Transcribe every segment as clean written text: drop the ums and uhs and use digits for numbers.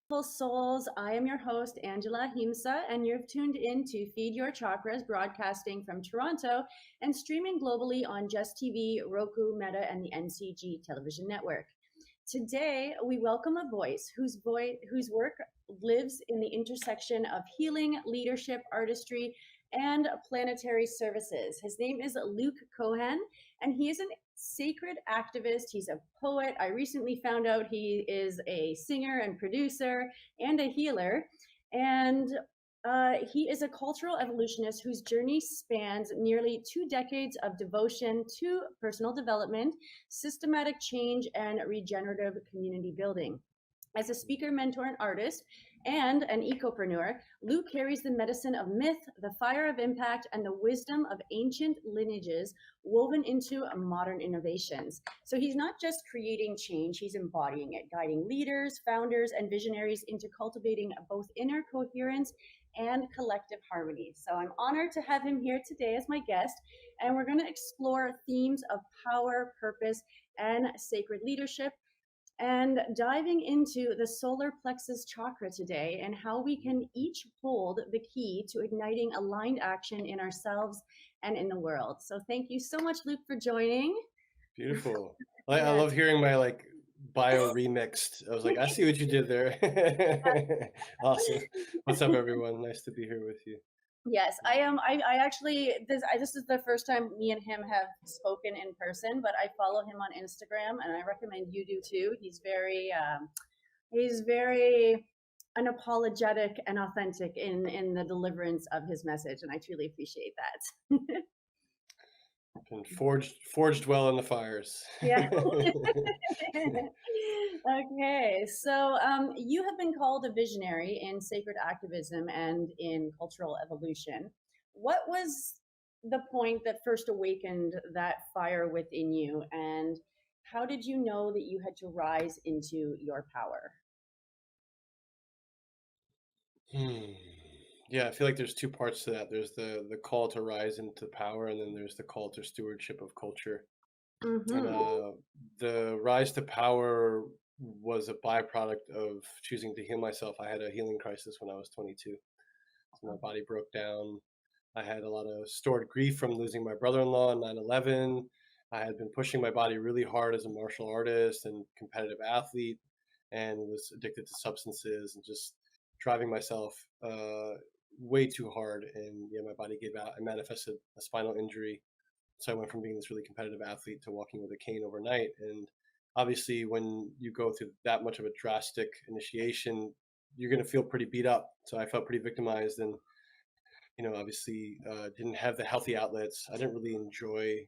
Souls. I am your host, Angela Ahimsa, and you've tuned in to Feed Your Chakras, broadcasting from Toronto and streaming globally on Just TV, Roku, Meta, and the NCG television network. Today, we welcome a whose work lives in the intersection of healing, leadership, artistry, and planetary services. His name is Luke Kohen, and he is an sacred activist. He's a poet. I recently found out he is a singer and producer and a healer. And he is a cultural evolutionist whose journey spans nearly 2 decades of devotion to personal development, systematic change, and regenerative community building. As a speaker, mentor, and artist, and an ecopreneur, Luke carries the medicine of myth, the fire of impact, and the wisdom of ancient lineages woven into modern innovations. So he's not just creating change, he's embodying it, guiding leaders, founders, and visionaries into cultivating both inner coherence and collective harmony. So I'm honored to have him here today as my guest, and we're going to explore themes of power, purpose, and sacred leadership, and diving into the Solar Plexus Chakra today and how we can each hold the key to igniting aligned action in ourselves and in the world. So thank you so much, Luke, for joining. Beautiful. I love hearing my bio remixed. I was like, I see what you did there. Awesome. What's up, everyone? Nice to be here with you. Yes, I am. I actually, this is the first time me and him have spoken in person, but I follow him on Instagram, and I recommend you do too. He's very unapologetic and authentic in the deliverance of his message, and I truly appreciate that. Been forged well in the fires. Yeah. Okay, so you have been called a visionary in sacred activism and in cultural evolution. What was the point that first awakened that fire within you, and how did you know that you had to rise into your power? Yeah, I feel like there's two parts to that. There's the call to rise into power, and then there's the call to stewardship of culture. And the rise to power was a byproduct of choosing to heal myself. I had a healing crisis when I was 22. So my body broke down. I had a lot of stored grief from losing my brother-in-law on 9/11. I had been pushing my body really hard as a martial artist and competitive athlete, and was addicted to substances and just driving myself way too hard. And yeah, my body gave out. I manifested a spinal injury, so I went from being this really competitive athlete to walking with a cane overnight. And obviously, when you go through that much of a drastic initiation, you're going to feel pretty beat up. So I felt pretty victimized, and obviously didn't have the healthy outlets. I didn't really enjoy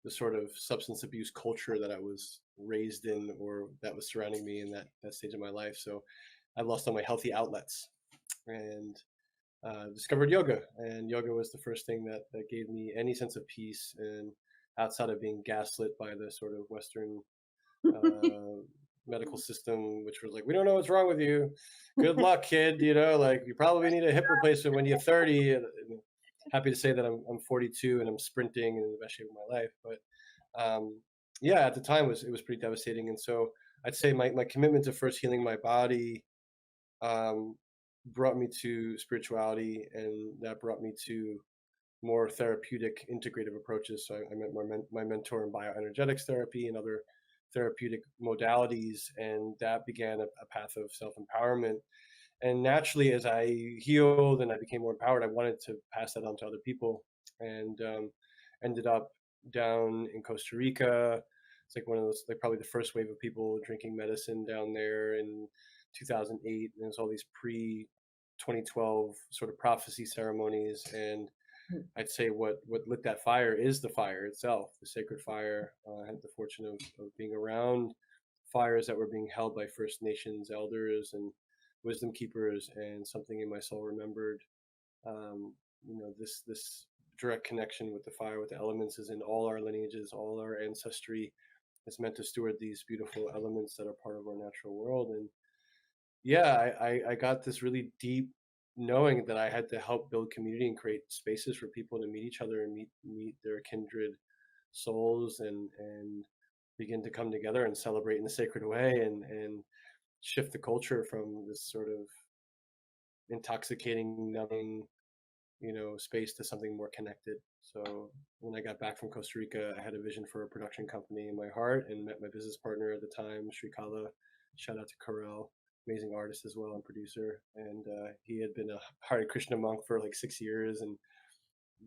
the sort of substance abuse culture that I was raised in, or that was surrounding me in that stage of my life. So I lost all my healthy outlets, and discovered yoga. And yoga was the first thing that gave me any sense of peace, and outside of being gaslit by the sort of Western medical system, which was like, we don't know what's wrong with you, good luck, kid, you probably need a hip replacement when you're 30. And happy to say that I'm 42 and I'm sprinting and in the best shape of my life. But yeah, at the time it was pretty devastating. And so I'd say my commitment to first healing my body brought me to spirituality, and that brought me to more therapeutic integrative approaches. So I met my mentor in bioenergetics therapy and other therapeutic modalities, and that began a path of self-empowerment. And naturally, as I healed and I became more empowered, I wanted to pass that on to other people, and ended up down in Costa Rica. It's like one of those, like probably the first wave of people drinking medicine down there in 2008. And there's all these pre-2012 sort of prophecy ceremonies, and I'd say what lit that fire is the fire itself, the sacred fire. I had the fortune of being around fires that were being held by First Nations elders and wisdom keepers, and something in my soul remembered, this direct connection with the fire, with the elements, is in all our lineages, all our ancestry is meant to steward these beautiful elements that are part of our natural world. And yeah, I got this really deep knowing that I had to help build community and create spaces for people to meet each other and meet their kindred souls, and begin to come together and celebrate in a sacred way. And shift the culture from this sort of intoxicating, numbing, space to something more connected. So when I got back from Costa Rica, I had a vision for a production company in my heart and met my business partner at the time, Srikala. Shout out to Karel, amazing artist as well and producer. And he had been a Hare Krishna monk for like 6 years and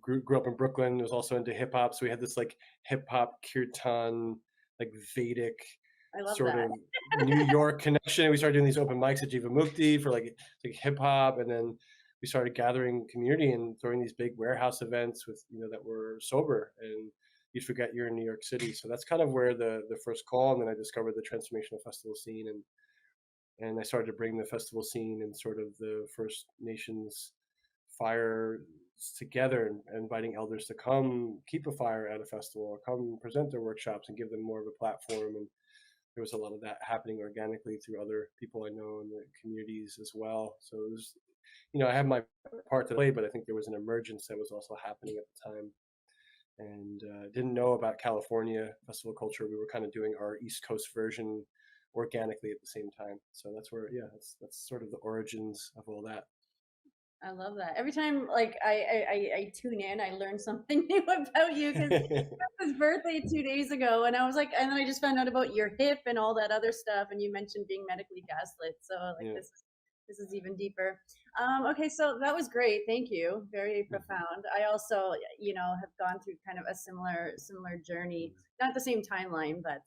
grew up in Brooklyn. Was also into hip hop. So we had this like hip hop kirtan, like Vedic I love sort that. of New York connection. We started doing these open mics at Jivamukti for like hip hop, and then we started gathering community and throwing these big warehouse events with that were sober, and you'd forget you're in New York City. So that's kind of where the first call, and then I discovered the transformational festival scene, and I started to bring the festival scene and sort of the First Nations fire together, and inviting elders to come keep a fire at a festival or come present their workshops and give them more of a platform. And there was a lot of that happening organically through other people I know in the communities as well. So it was, I had my part to play, but I think there was an emergence that was also happening at the time. And didn't know about California festival culture. We were kind of doing our East Coast version organically at the same time. So that's where, that's sort of the origins of all that. I love that. Every time, like I tune in, I learn something new about you because his birthday 2 days ago, and I was like, and then I just found out about your hip and all that other stuff, and you mentioned being medically gaslit. So like this is even deeper. Okay, so that was great. Thank you. Very profound. I also, have gone through kind of a similar journey, not the same timeline, but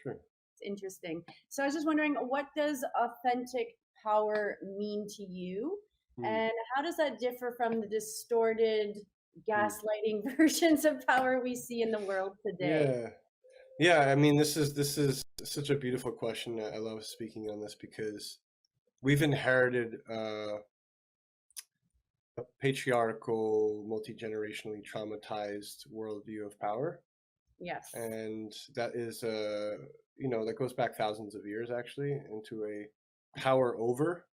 Sure. it's interesting. So I was just wondering, what does authentic power mean to you? And how does that differ from the distorted, gaslighting versions of power we see in the world today? Yeah. I mean, this is such a beautiful question. I love speaking on this because we've inherited a patriarchal, multi-generationally traumatized worldview of power. Yes. And that is that goes back thousands of years actually into a power over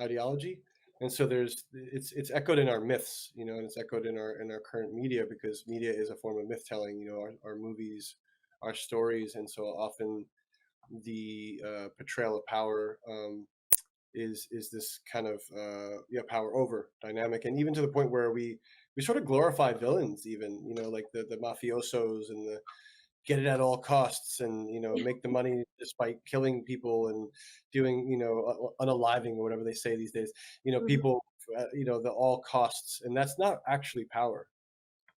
ideology. And so it's echoed in our myths, and it's echoed in our current media, because media is a form of myth telling, our movies, our stories. And so often the portrayal of power is this kind of power over dynamic, and even to the point where we sort of glorify villains, even like the mafiosos and the get it at all costs, and make the money despite killing people and doing unaliving or whatever they say these days, people the all costs. And that's not actually power.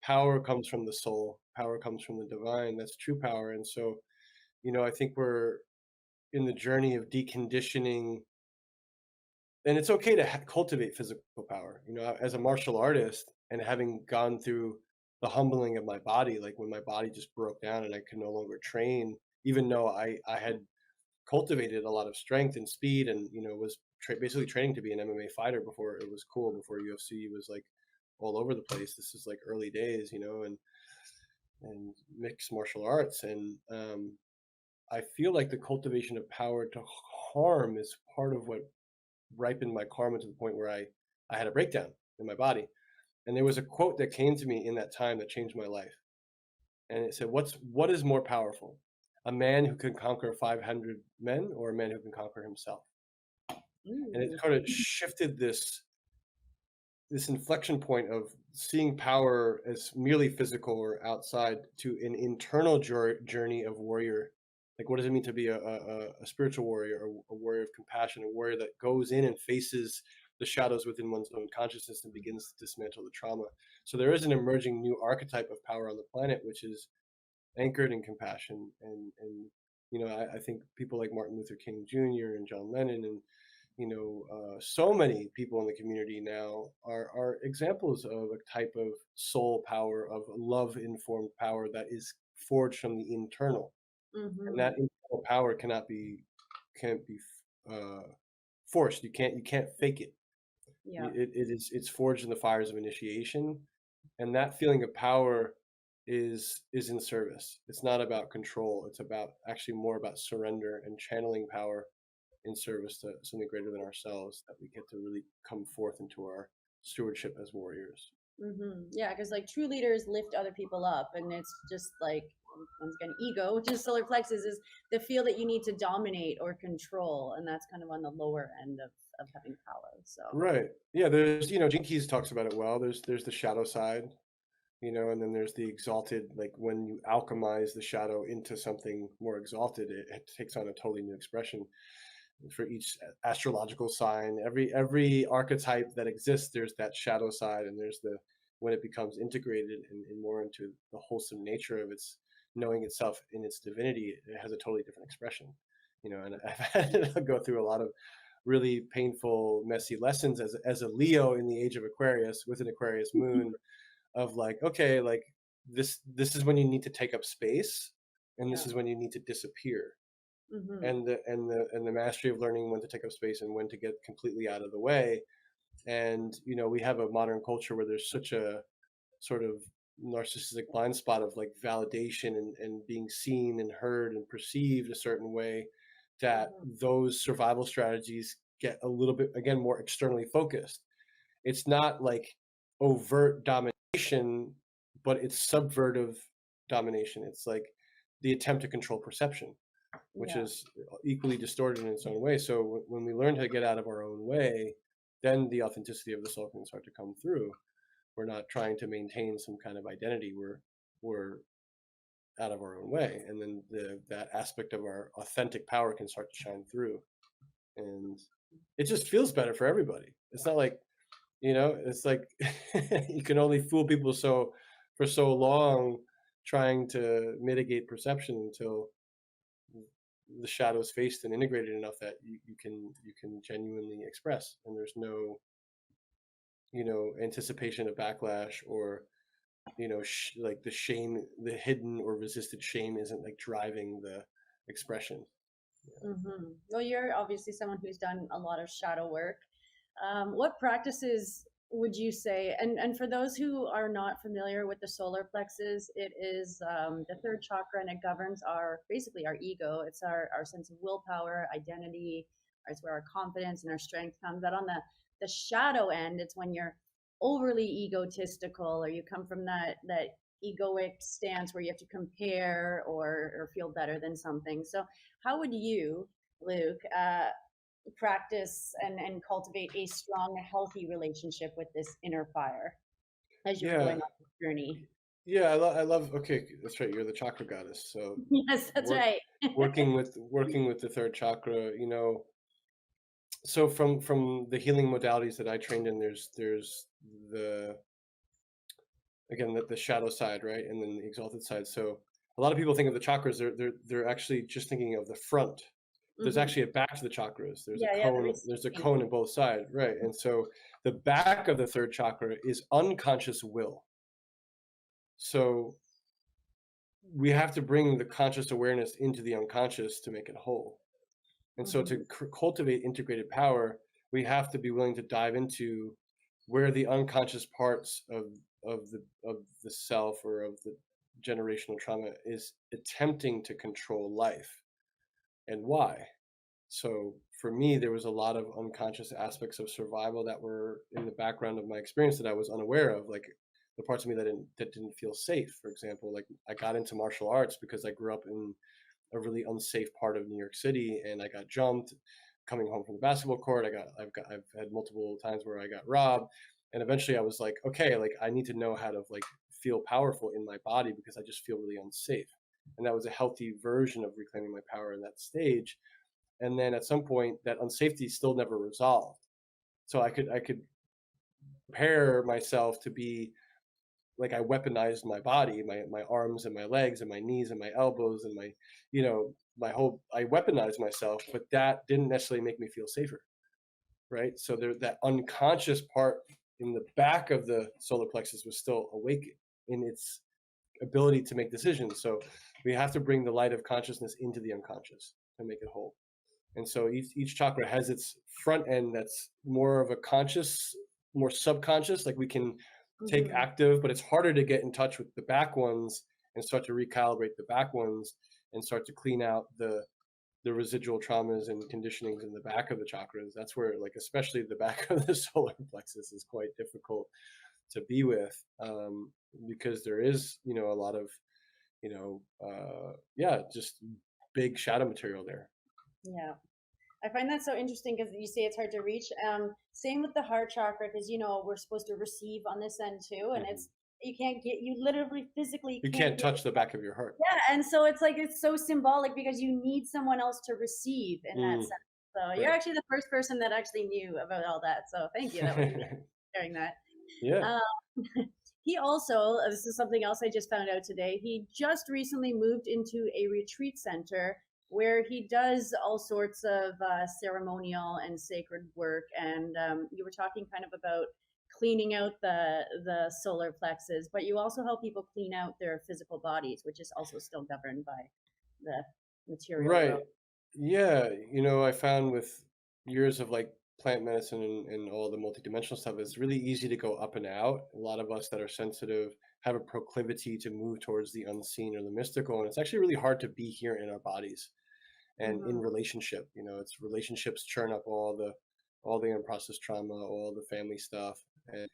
Power comes from the soul, power comes from the divine. That's true power. And so I think we're in the journey of deconditioning. And it's okay to cultivate physical power. As a martial artist, and having gone through the humbling of my body, like when my body just broke down and I could no longer train, even though I had cultivated a lot of strength and speed, and was basically training to be an MMA fighter before it was cool, before UFC was like all over the place. This is like early days, and mixed martial arts. And I feel like the cultivation of power to harm is part of what ripened my karma to the point where I had a breakdown in my body. And there was a quote that came to me in that time that changed my life. And it said, what is more powerful? A man who can conquer 500 men, or a man who can conquer himself? And it sort of shifted this inflection point of seeing power as merely physical or outside, to an internal journey of warrior. Like, what does it mean to be a spiritual warrior, or a warrior of compassion, a warrior that goes in and faces the shadows within one's own consciousness and begins to dismantle the trauma? So there is an emerging new archetype of power on the planet, which is anchored in compassion. And I think people like Martin Luther King Jr. and John Lennon, and so many people in the community now are examples of a type of soul power, of love informed power that is forged from the internal. And that internal power can't be forced. You can't fake it. Yeah. It's forged in the fires of initiation. And that feeling of power is in service. It's not about control. It's about actually more about surrender and channeling power in service to something greater than ourselves, that we get to really come forth into our stewardship as warriors. Yeah, because like true leaders lift other people up, and it's just like once again, ego, which is solar plexus, is the feel that you need to dominate or control, and that's kind of on the lower end of having power. So Right. Yeah, there's, Gene Keys talks about it well. There's the shadow side, and then there's the exalted, like when you alchemize the shadow into something more exalted, it takes on a totally new expression for each astrological sign. Every archetype that exists, there's that shadow side, and there's the when it becomes integrated and more into the wholesome nature of its knowing itself in its divinity, it has a totally different expression. And I've had to go through a lot of really painful, messy lessons as a Leo in the age of Aquarius with an Aquarius moon, of like, okay, like this is when you need to take up space, and this is when you need to disappear. And the mastery of learning when to take up space and when to get completely out of the way. And we have a modern culture where there's such a sort of narcissistic blind spot of like validation and being seen and heard and perceived a certain way, that those survival strategies get a little bit, again, more externally focused. It's not like overt domination, but it's subvertive domination. It's like the attempt to control perception, which is equally distorted in its own way. So when we learn to get out of our own way, then the authenticity of the soul can start to come through. We're not trying to maintain some kind of identity. We're out of our own way, and then that aspect of our authentic power can start to shine through, and it just feels better for everybody. It's not like, it's like you can only fool people for so long, trying to mitigate perception until the shadow is faced and integrated enough that you can genuinely express, and there's no anticipation of backlash, or like the shame, the hidden or resisted shame isn't like driving the expression. Well, you're obviously someone who's done a lot of shadow work. What practices would you say, and for those who are not familiar with the solar plexus, it is the third chakra, and it governs basically our ego. It's our sense of willpower, identity. It's where our confidence and our strength comes. But on the shadow end, it's when you're overly egotistical, or you come from that egoic stance where you have to compare or feel better than something. So how would you, Luke, practice and cultivate a strong, healthy relationship with this inner fire as you're going on this journey? Yeah, I love. Okay, that's right. You're the chakra goddess, so Yes, that's right. working with the third chakra. So from the healing modalities that I trained in, there's the again the shadow side, right, and then the exalted side. So a lot of people think of the chakras, they're actually just thinking of the front. There's actually a back to the chakras. There's a cone. There's a cone on both sides, right? And so the back of the third chakra is unconscious will. So we have to bring the conscious awareness into the unconscious to make it whole. And so to cultivate integrated power, we have to be willing to dive into where the unconscious parts of the self or of the generational trauma is attempting to control life, and why. So for me, there was a lot of unconscious aspects of survival that were in the background of my experience that I was unaware of, like the parts of me that didn't feel safe. For example, like I got into martial arts because I grew up in a really unsafe part of New York City, and I got jumped coming home from the basketball court. I've had multiple times where I got robbed, and eventually I was like, okay, like I need to know how to like feel powerful in my body because I just feel really unsafe. And that was a healthy version of reclaiming my power in that stage. And then at some point, that unsafety still never resolved. So I could prepare myself to be like, I weaponized my body, my arms and my legs and my knees and my elbows and my whole, I weaponized myself, but that didn't necessarily make me feel safer. Right. So that unconscious part in the back of the solar plexus was still awake in its ability to make decisions. So we have to bring the light of consciousness into the unconscious to make it whole. And so each chakra has its front end that's more of a conscious, more subconscious, like we can take active, but it's harder to get in touch with the back ones and start to recalibrate the back ones and start to clean out the residual traumas and conditionings in the back of the chakras. That's where, like, especially the back of the solar plexus is quite difficult to be with, because there is, a lot of just big shadow material there. Yeah. I find that so interesting because you say it's hard to reach. Same with the heart chakra, because we're supposed to receive on this end too, and Mm-hmm. it's you literally physically You can't can't get. touch the back of your heart. Yeah, and so it's so symbolic because you need someone else to receive in that Mm, sense. So you're right. actually the first person that actually knew about all that. So thank you. That was sharing that. Yeah. Um, he also, this is something else I just found out today. He just recently moved into a retreat center where he does all sorts of ceremonial and sacred work. And you were talking kind of about cleaning out the solar plexus, but you also help people clean out their physical bodies, which is also still governed by the material Right. world. Yeah. I found with years of like plant medicine and all the multidimensional stuff, it's really easy to go up and out. A lot of us that are sensitive have a proclivity to move towards the unseen or the mystical. And it's actually really hard to be here in our bodies and in Mm-hmm. relationship. It's relationships churn up all the unprocessed trauma, all the family stuff. And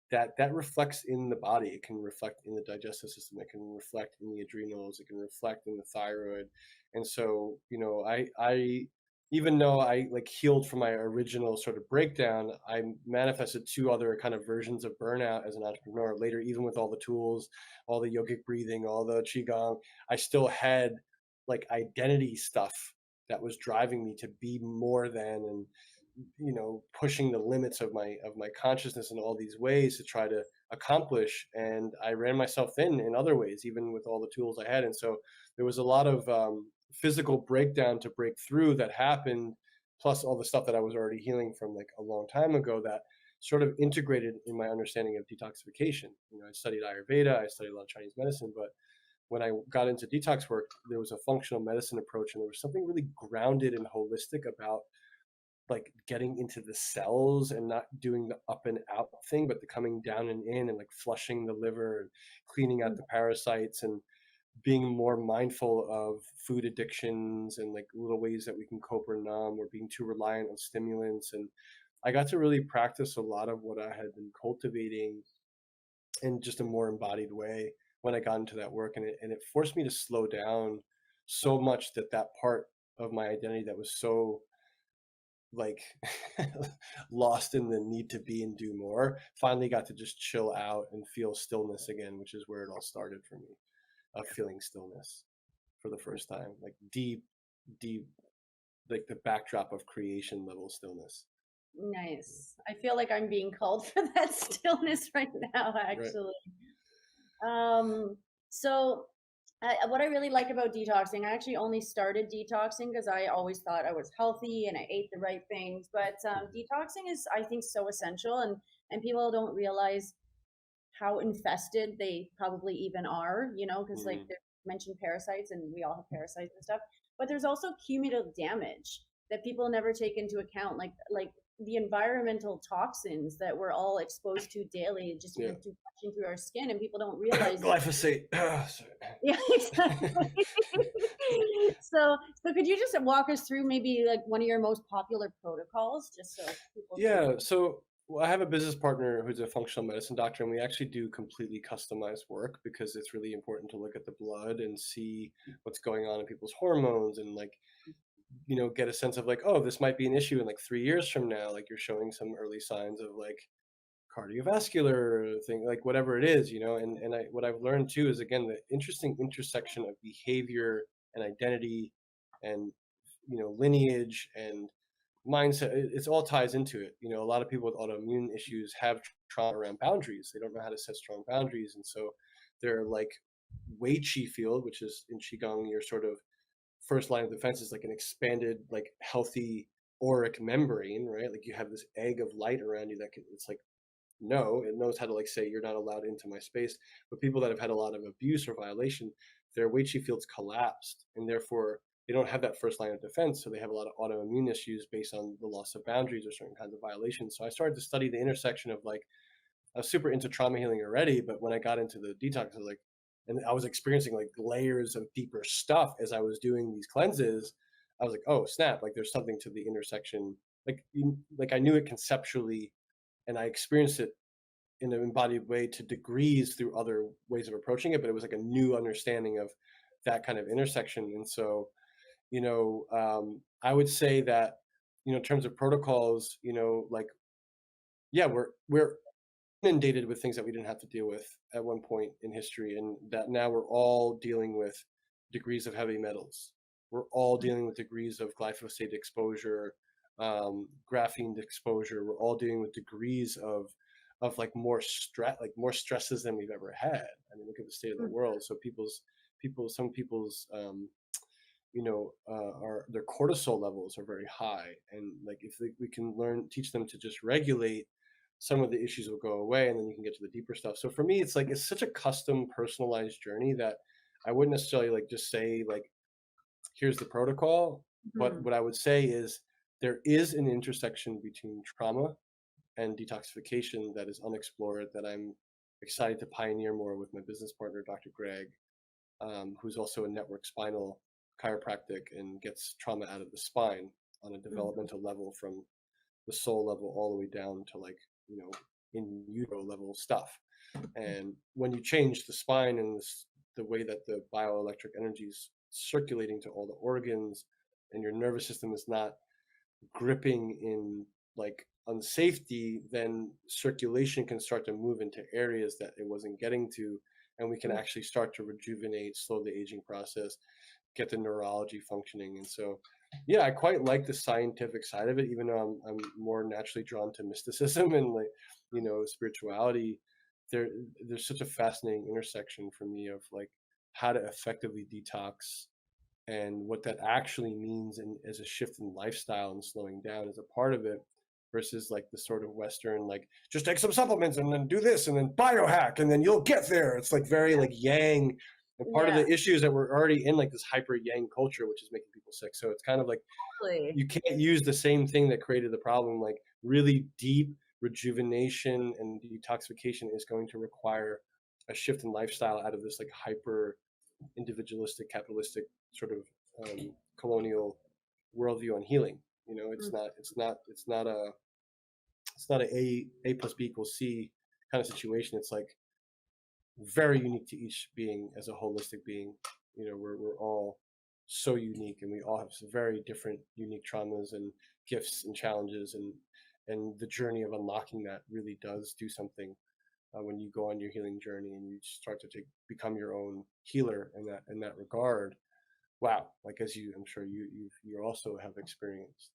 that reflects in the body. It can reflect in the digestive system. It can reflect in the adrenals. It can reflect in the thyroid. And so, I even though I like healed from my original sort of breakdown, I manifested two other kind of versions of burnout as an entrepreneur later. Even with all the tools, all the yogic breathing, all the qigong, I still had like identity stuff that was driving me to be more than, and pushing the limits of my consciousness in all these ways to try to accomplish. And I ran myself thin in other ways, even with all the tools I had. And so there was a lot of physical breakdown to break through that happened, plus all the stuff that I was already healing from like a long time ago that sort of integrated in my understanding of detoxification. I studied Ayurveda, I studied a lot of Chinese medicine, but when I got into detox work, there was a functional medicine approach, and there was something really grounded and holistic about like getting into the cells and not doing the up and out thing, but the coming down and in, and like flushing the liver and cleaning out the parasites, and being more mindful of food addictions and like little ways that we can cope or numb, or being too reliant on stimulants. And I got to really practice a lot of what I had been cultivating in just a more embodied way when I got into that work. And it forced me to slow down so much that part of my identity that was so like lost in the need to be and do more finally got to just chill out and feel stillness again, which is where it all started for me, of feeling stillness for the first time, like deep, like the backdrop of creation level stillness. Nice. I feel like I'm being called for that stillness right now, Right. actually. So what I really like about detoxing, I actually only started detoxing because I always thought I was healthy and I ate the right things. But detoxing is, I think, so essential, and people don't realize how infested they probably even are. Because like Mm. they mentioned parasites, and we all have parasites and stuff. But there's also cumulative damage that people never take into account, like the environmental toxins that we're all exposed to daily, just Yeah. even through touching through our skin, and people don't realize. Glyphosate. Yeah, exactly. So could you just walk us through maybe like one of your most popular protocols, just so people can. Yeah, so well, I have a business partner who's a functional medicine doctor, and we actually do completely customized work because it's really important to look at the blood and see what's going on in people's hormones, and like get a sense of like, oh, this might be an issue in like 3 years from now, like you're showing some early signs of like cardiovascular thing, like whatever it is, and what I've learned too is, again, the interesting intersection of behavior and identity and lineage and mindset. It's all ties into it. A lot of people with autoimmune issues have trauma around boundaries. They don't know how to set strong boundaries, and so they're like wei qi field, which is in qigong your sort of first line of defense, is like an expanded, like healthy auric membrane, right? Like you have this egg of light around you that it's like, no, it knows how to like say you're not allowed into my space. But people that have had a lot of abuse or violation, their wei qi fields collapsed, and therefore they don't have that first line of defense. So they have a lot of autoimmune issues based on the loss of boundaries or certain kinds of violations. So I started to study the intersection of like, I was super into trauma healing already, but when I got into the detox, I was like, and I was experiencing like layers of deeper stuff as I was doing these cleanses. I was like, oh snap! Like there's something to the intersection. Like I knew it conceptually, and I experienced it in an embodied way to degrees through other ways of approaching it, but it was like a new understanding of that kind of intersection. And so, I would say that, in terms of protocols, like, yeah, we're inundated with things that we didn't have to deal with at one point in history, and that now we're all dealing with degrees of heavy metals. We're all dealing with degrees of glyphosate exposure, graphene exposure. We're all dealing with degrees of like more stresses than we've ever had. I mean, look at the state of the world. So some people's are their cortisol levels are very high, and like if we can teach them to just regulate, some of the issues will go away, and then you can get to the deeper stuff. So for me, it's like it's such a custom, personalized journey that I wouldn't necessarily like just say like, here's the protocol. But what I would say is there is an intersection between trauma and detoxification that is unexplored, that I'm excited to pioneer more with my business partner, Dr. Greg, who's also a network spinal chiropractic and gets trauma out of the spine on a developmental level, from the soul level all the way down to like, in utero level stuff. And when you change the spine and the way that the bioelectric energy is circulating to all the organs, and your nervous system is not gripping in like unsafety, then circulation can start to move into areas that it wasn't getting to, and we can actually start to rejuvenate, slow the aging process, get the neurology functioning. And so, yeah, I quite like the scientific side of it, even though I'm more naturally drawn to mysticism and like, spirituality. There's such a fascinating intersection for me of like how to effectively detox, and what that actually means, and as a shift in lifestyle and slowing down as a part of it, versus like the sort of Western, like just take some supplements and then do this and then biohack and then you'll get there. It's like very like yang. And part of the issue is that we're already in like this hyper yang culture, which is making people sick. So it's kind of like you can't use the same thing that created the problem. Like really deep rejuvenation and detoxification is going to require a shift in lifestyle out of this like hyper individualistic, capitalistic sort of colonial worldview on healing. It's not a plus b equals c kind of situation. It's like very unique to each being as a holistic being. We're all so unique, and we all have some very different, unique traumas and gifts and challenges, and the journey of unlocking that really does do something when you go on your healing journey and you start to become your own healer in that regard. Wow, like as I'm sure you also have experienced.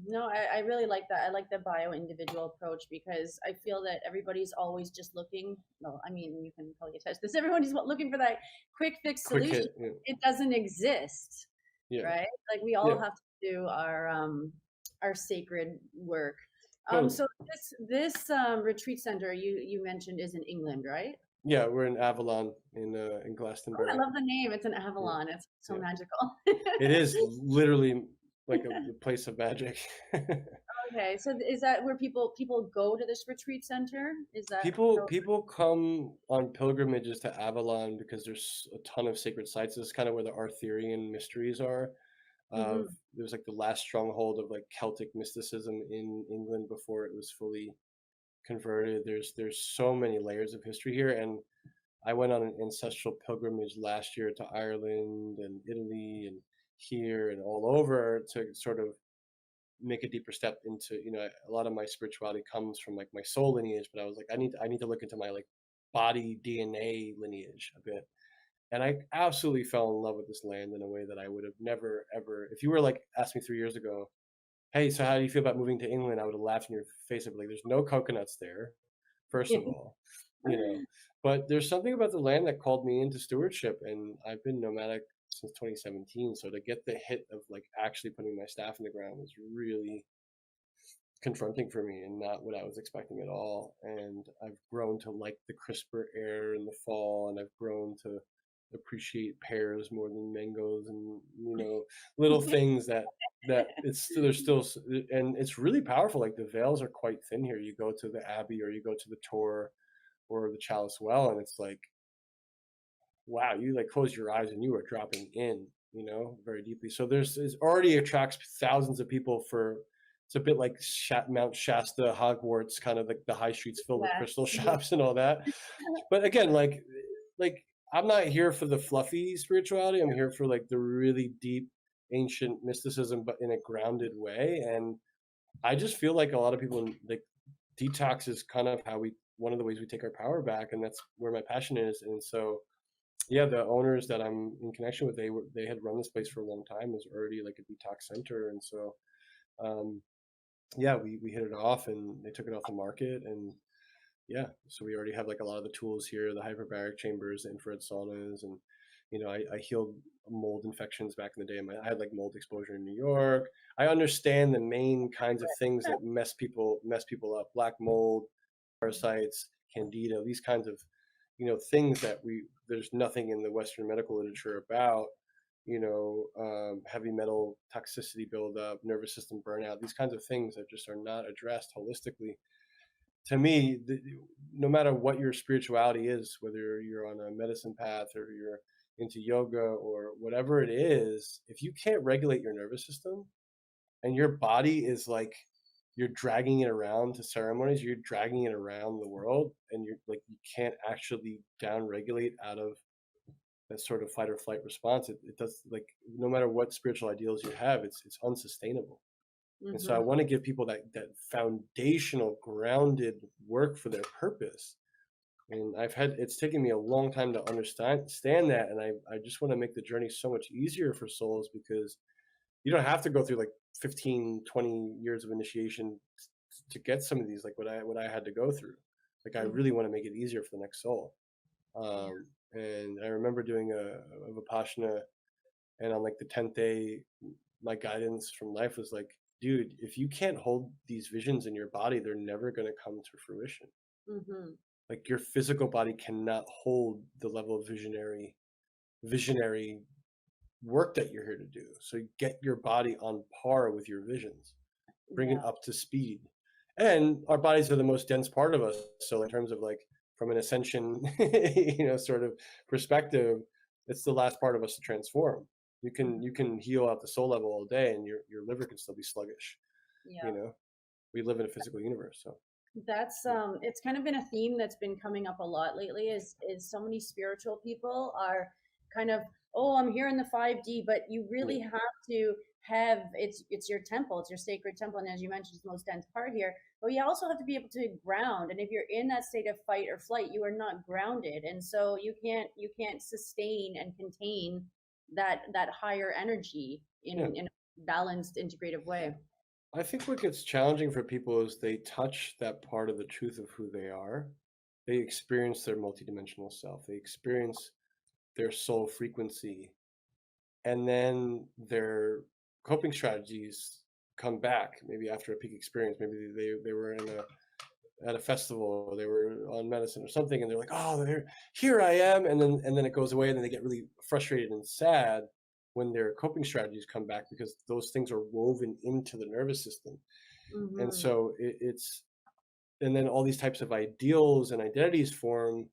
No, I really like that. I like the bio individual approach, because I feel that everybody's always just looking. Well, I mean, you can probably attest this. Everybody's looking for that quick fix solution. It doesn't exist, right? Like we all have to do our sacred work. So this retreat center you mentioned is in England, right? Yeah, we're in Avalon in Glastonbury. Oh, I love the name. It's an Avalon. It's so magical. It is literally like a place of magic. Okay, so is that where people go to this retreat center? Is that people come on pilgrimages to Avalon because there's a ton of sacred sites. This is kind of where the Arthurian mysteries are. There's like the last stronghold of like Celtic mysticism in England before it was fully converted. There's so many layers of history here, and I went on an ancestral pilgrimage last year to Ireland and Italy and here and all over to sort of make a deeper step into, a lot of my spirituality comes from like my soul lineage, but I was like, I need to look into my like body DNA lineage a bit. And I absolutely fell in love with this land in a way that I would have never, ever, if you were like, asked me 3 years ago, hey, so how do you feel about moving to England? I would have laughed in your face. I'd be like, there's no coconuts there, first of all, but there's something about the land that called me into stewardship, and I've been nomadic since 2017. So to get the hit of like actually putting my staff in the ground was really confronting for me and not what I was expecting at all. And I've grown to like the crisper air in the fall, and I've grown to appreciate pears more than mangoes, and little things that there's still, and it's really powerful. Like the veils are quite thin here. You go to the Abbey or you go to the Tor or the Chalice Well, and it's like, wow, you like close your eyes and you are dropping in, very deeply. So it already attracts thousands of people for it's a bit like Mount Shasta, Hogwarts, kind of like the high streets filled with crystal Yes. shops and all that. But again, like I'm not here for the fluffy spirituality. I'm here for like the really deep, ancient mysticism, but in a grounded way. And I just feel like a lot of people, like, detox is kind of one of the ways we take our power back, and that's where my passion is. And so, yeah, the owners that I'm in connection with, they had run this place for a long time. It was already like a detox center, and so, yeah, we hit it off, and they took it off the market, and yeah, so we already have like a lot of the tools here, the hyperbaric chambers, the infrared saunas, and I healed mold infections back in the day. I had like mold exposure in New York. I understand the main kinds of things that mess people up: black mold, parasites, candida, these kinds of things that there's nothing in the Western medical literature about. Heavy metal toxicity buildup, nervous system burnout, these kinds of things that just are not addressed holistically. To me, no matter what your spirituality is, whether you're on a medicine path or you're into yoga or whatever it is, if you can't regulate your nervous system and your body is like, you're dragging it around to ceremonies, you're dragging it around the world, and you can't actually down regulate out of that sort of fight or flight response, it does, like, no matter what spiritual ideals you have, it's unsustainable. And so I want to give people that foundational, grounded work for their purpose. And it's taken me a long time to understand that. And I just want to make the journey so much easier for souls, because you don't have to go through like 15, 20 years of initiation to get some of these, like what I had to go through. Like, I really want to make it easier for the next soul. And I remember doing a Vipassana, and on like the 10th day, my guidance from life was like, dude, if you can't hold these visions in your body, they're never going to come to fruition. Like, your physical body cannot hold the level of visionary work that you're here to do. So get your body on par with your visions, bring it up to speed. And our bodies are the most dense part of us. So in terms of like, from an ascension, sort of perspective, it's the last part of us to transform. You can heal at the soul level all day, and your liver can still be sluggish. We live in a physical universe, so that's it's kind of been a theme that's been coming up a lot lately. Is so many spiritual people are kind of, oh, I'm here in the 5D, but you really have to have it's your temple, it's your sacred temple, and as you mentioned, it's the most dense part here. But you also have to be able to ground, and if you're in that state of fight or flight, you are not grounded, and so you can't sustain and contain that higher energy in a balanced, integrative way. I think what gets challenging for people is they touch that part of the truth of who they are. They experience their multidimensional self. They experience their soul frequency, and then their coping strategies come back. Maybe after a peak experience, maybe they were at a festival, or they were on medicine or something, and they're like, oh, here I am, and then it goes away, and then they get really frustrated and sad when their coping strategies come back, because those things are woven into the nervous system. And so and then all these types of ideals and identities form,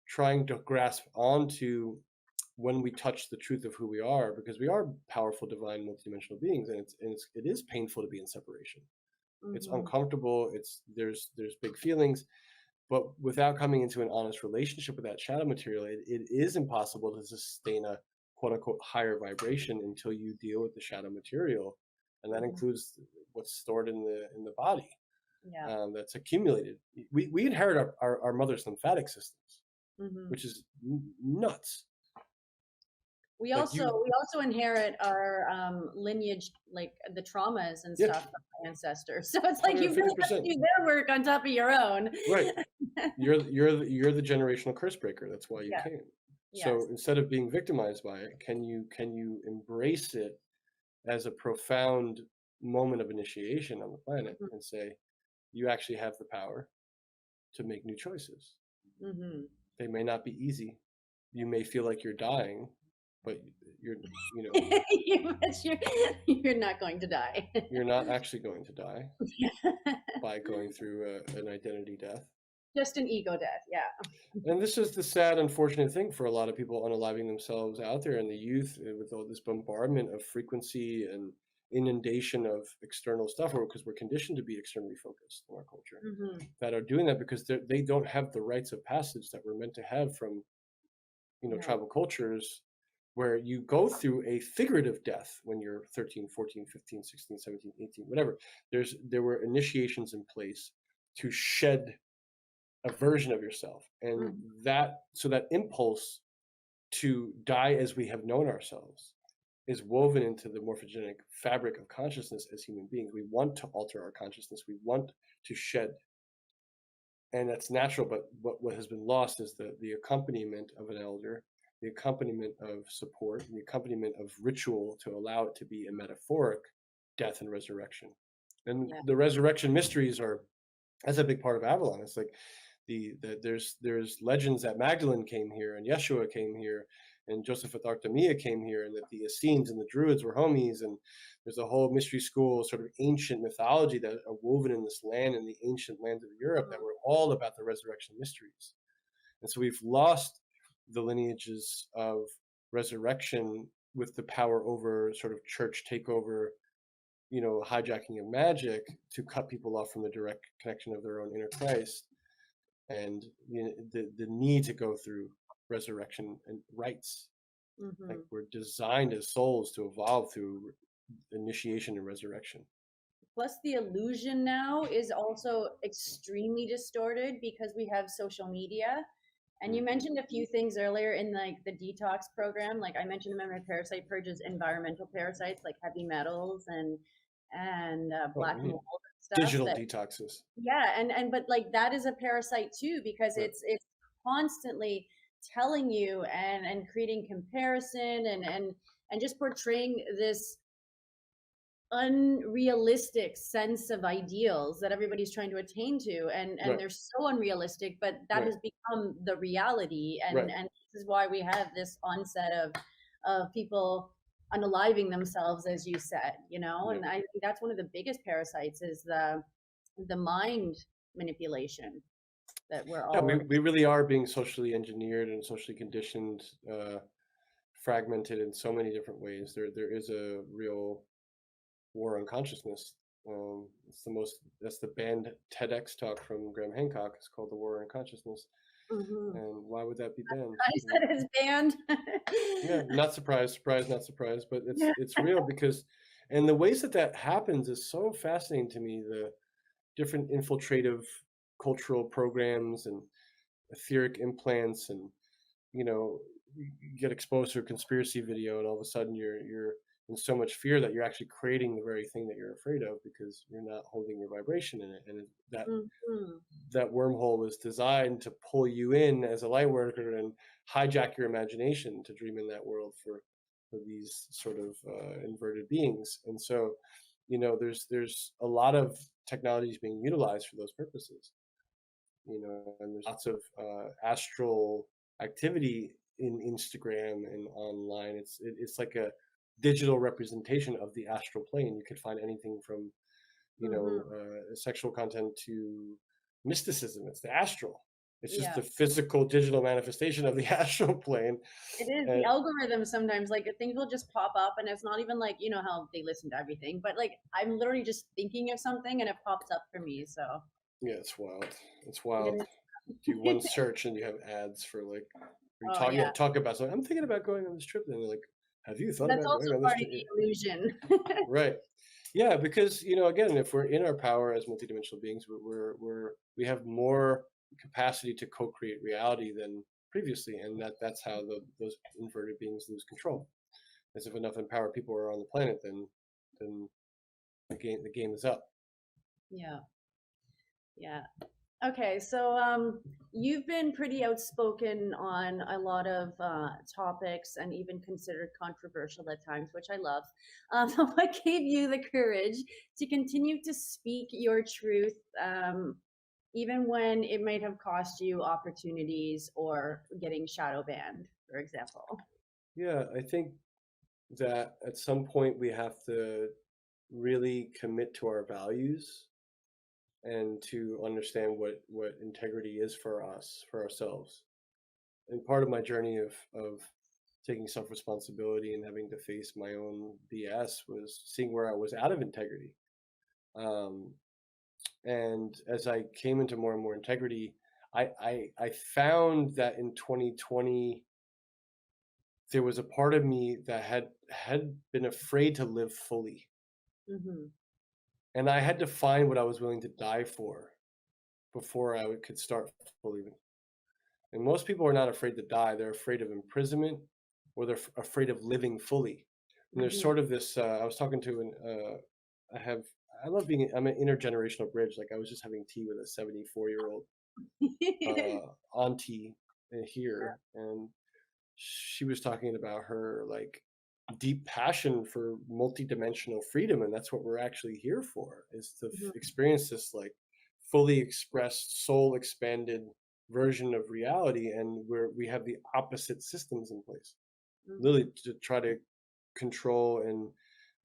trying to grasp onto when we touch the truth of who we are, because we are powerful, divine, multidimensional beings, and it is painful to be in separation. It's uncomfortable. There's big feelings, but without coming into an honest relationship with that shadow material, it is impossible to sustain a quote unquote higher vibration until you deal with the shadow material, and that includes what's stored in the body. That's accumulated. We inherit our mother's lymphatic systems, which is nuts. We also inherit our lineage, like the traumas and stuff from our ancestors. So it's like you really have to do their work on top of your own. Right. You're the generational curse breaker. That's why you came. So instead of being victimized by it, can you embrace it as a profound moment of initiation on the planet, and say, you actually have the power to make new choices. They may not be easy. You may feel like you're dying, but you're not going to die. You're not actually going to die by going through an identity death. Just an ego death, And this is the sad, unfortunate thing for a lot of people unaliving themselves out there in the youth, with all this bombardment of frequency and inundation of external stuff, or because we're conditioned to be externally focused in our culture, that are doing that because they don't have the rites of passage that we're meant to have from, tribal cultures, where you go through a figurative death when you're 13, 14, 15, 16, 17, 18, whatever. There were initiations in place to shed a version of yourself, and that impulse to die as we have known ourselves is woven into the morphogenetic fabric of consciousness as human beings. We want to alter our consciousness. We want to shed. And that's natural, but what has been lost is the accompaniment of an elder, the accompaniment of support, the accompaniment of ritual to allow it to be a metaphoric death and resurrection. And the resurrection mysteries that's a big part of Avalon. It's like there's legends that Magdalene came here and Yeshua came here and Joseph of Artemia came here, and that the Essenes and the Druids were homies, and there's a whole mystery school sort of ancient mythology that are woven in this land, in the ancient lands of Europe, that were all about the resurrection mysteries. And so we've lost the lineages of resurrection with the power over sort of church takeover, hijacking of magic to cut people off from the direct connection of their own inner Christ, and the need to go through resurrection and rites. Like, we're designed as souls to evolve through initiation and resurrection. Plus, the illusion now is also extremely distorted because we have social media. And you mentioned a few things earlier in like the detox program. Like I mentioned, my parasite purges environmental parasites like heavy metals and black mold stuff. Digital detoxes. Yeah, and but like that is a parasite too, because it's constantly telling you and creating comparison and just portraying this unrealistic sense of ideals that everybody's trying to attain to, and they're so unrealistic, but that has become the reality, and this is why we have this onset of people unaliving themselves, as you said, and I think that's one of the biggest parasites is the mind manipulation that we're all we really are being socially engineered and socially conditioned, fragmented in so many different ways. There is a real war on consciousness. That's the banned TEDx talk from Graham Hancock. It's called The War on Consciousness. And why would that be banned? I said it's banned. Yeah, not surprised, not surprised, but it's real, because, and the ways that happens is so fascinating to me. The different infiltrative cultural programs and etheric implants, and you get exposed to a conspiracy video, and all of a sudden you're in so much fear that you're actually creating the very thing that you're afraid of, because you're not holding your vibration in it. And that wormhole was designed to pull you in as a light worker and hijack your imagination to dream in that world for these sort of inverted beings. And so, there's a lot of technologies being utilized for those purposes, and there's lots of astral activity in Instagram and online. It's like a digital representation of the astral plane. You could find anything from sexual content to mysticism. It's the astral. It's just the physical digital manifestation of the astral plane. It is the algorithm. Sometimes like things will just pop up, and it's not even like, how they listen to everything, but like I'm literally just thinking of something and it pops up for me. So yeah, it's wild. Do one search and you have ads for like, talk about something. I'm thinking about going on this trip, and they're like, have you thought about going on this trip? That's also part of the illusion. Right. Yeah, because again, if we're in our power as multidimensional beings, we have more capacity to co-create reality than previously, and that's how those inverted beings lose control. As if enough empowered people are on the planet, then the game is up. Yeah. Okay, so you've been pretty outspoken on a lot of topics, and even considered controversial at times, which I love. What gave you the courage to continue to speak your truth, even when it might have cost you opportunities or getting shadow banned, for example? Yeah, I think that at some point we have to really commit to our values and to understand what integrity is for us, for ourselves. And part of my journey of taking self-responsibility and having to face my own BS was seeing where I was out of integrity. And as I came into more and more integrity, I found that in 2020 there was a part of me that had been afraid to live fully. And I had to find what I was willing to die for before I could start fully. And most people are not afraid to die. They're afraid of imprisonment, or they're afraid of living fully. And there's sort of this, I was talking to I love I'm an intergenerational bridge. Like I was just having tea with a 74-year-old auntie here, and she was talking about her like deep passion for multidimensional freedom, and that's what we're actually here for, is to experience this like fully expressed, soul expanded version of reality, and where we have the opposite systems in place, literally to try to control and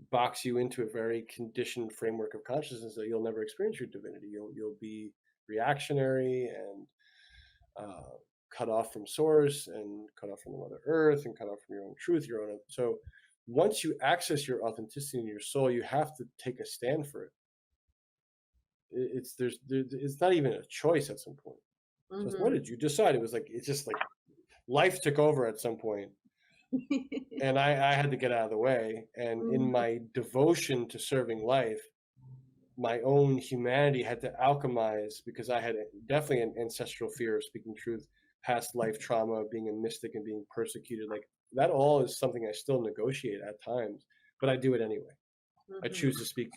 box you into a very conditioned framework of consciousness that you'll never experience your divinity. You'll be reactionary and cut off from source, and cut off from the Mother Earth, and cut off from your own truth, your own. So once you access your authenticity in your soul, you have to take a stand for it. It's not even a choice at some point. So what did you decide? It was like, it's just like life took over at some point. And I had to get out of the way. And in my devotion to serving life, my own humanity had to alchemize, because I had definitely an ancestral fear of speaking truth, past life trauma, being a mystic and being persecuted. Like that all is something I still negotiate at times, but I do it anyway. I choose to speak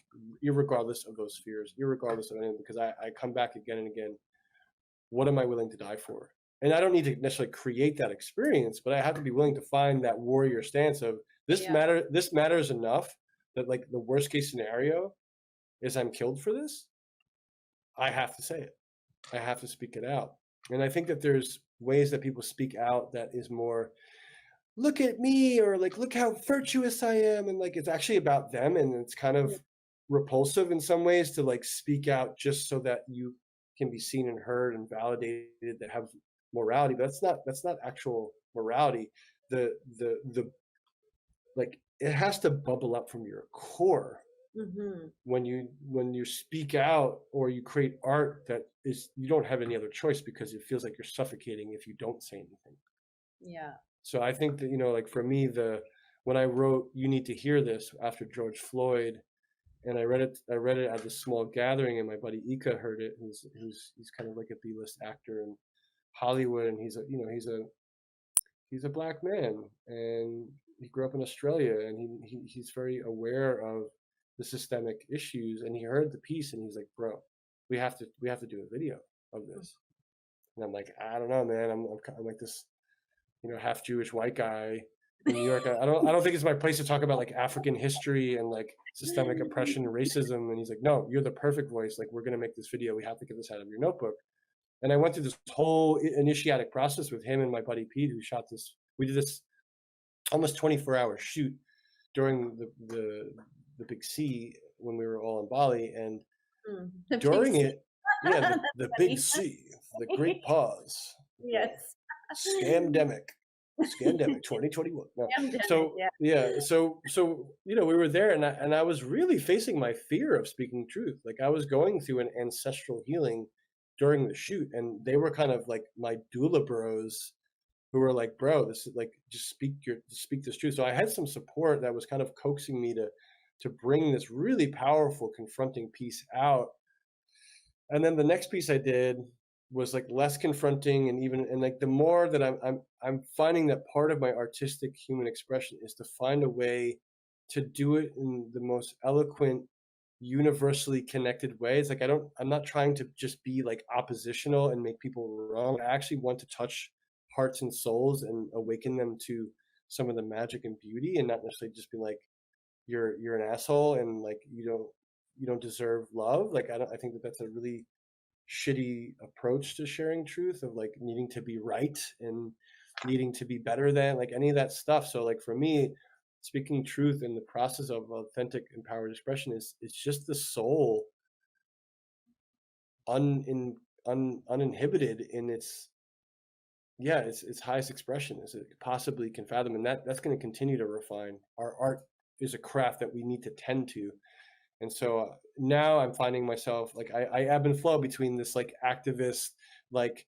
irregardless of those fears, irregardless of anything, because I come back again and again. What am I willing to die for? And I don't need to necessarily create that experience, but I have to be willing to find that warrior stance of this matters enough that like the worst case scenario is I'm killed for this. I have to say it. I have to speak it out. And I think that there's ways that people speak out that is more, look at me, or like, look how virtuous I am. And like, it's actually about them. And it's kind of repulsive in some ways to like speak out just so that you can be seen and heard and validated, that have morality. But that's not actual morality. The like, it has to bubble up from your core. When you speak out or you create art that is, you don't have any other choice, because it feels like you're suffocating if you don't say anything. So I think that, like for me, when I wrote "You Need to Hear This" after George Floyd, and I read it at this small gathering, and my buddy Ika heard it, he's kind of like a B-list actor in Hollywood, and he's a black man, and he grew up in Australia, and he's very aware of the systemic issues, and he heard the piece, and he's like, bro, we have to do a video of this. And I'm like, I don't know, man. I'm like this, half Jewish white guy in New York. I don't think it's my place to talk about like African history and like systemic oppression and racism. And he's like, no, you're the perfect voice. Like, we're gonna make this video. We have to get this out of your notebook. And I went through this whole initiatic process with him and my buddy Pete, who shot this. We did this almost 24-hour shoot during the Big C, when we were all in Bali, and during it, the Big C, the Great Pause. Yes. Scandemic 2021. No. So we were there, and I was really facing my fear of speaking truth. Like, I was going through an ancestral healing during the shoot, and they were kind of like my doula bros, who were like, bro, this is like, just speak this truth. So I had some support that was kind of coaxing me to bring this really powerful confronting piece out. And then the next piece I did was like less confronting, and like the more that I'm finding that part of my artistic human expression is to find a way to do it in the most eloquent, universally connected way. It's like, I'm not trying to just be like oppositional and make people wrong. I actually want to touch hearts and souls and awaken them to some of the magic and beauty, and not necessarily just be like, you're an asshole and like you don't deserve love. Like, I think that that's a really shitty approach to sharing truth, of like needing to be right and needing to be better than like any of that stuff. So like for me, speaking truth in the process of authentic empowered expression is just the soul uninhibited in its yeah, its highest expression as it possibly can fathom, and that's going to continue to refine. Our art is a craft that we need to tend to, and so now I'm finding myself like I ebb and flow between this like activist, like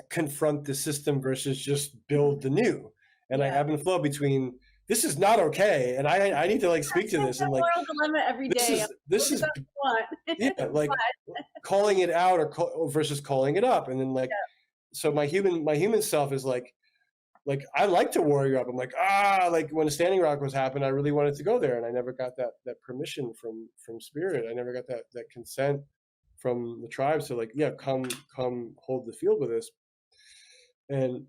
confront the system versus just build the new, and I Yeah. ebb and flow between this is not okay, and I need to like speak to this, and like Moral dilemma every day. this is yeah, like calling it out or versus calling it up, and then like so my human self is like I like to warrior up. I'm like like when a standing rock was happened, I really wanted to go there, and I never got that permission from spirit. I never got that consent from the tribe. So like come hold the field with us. And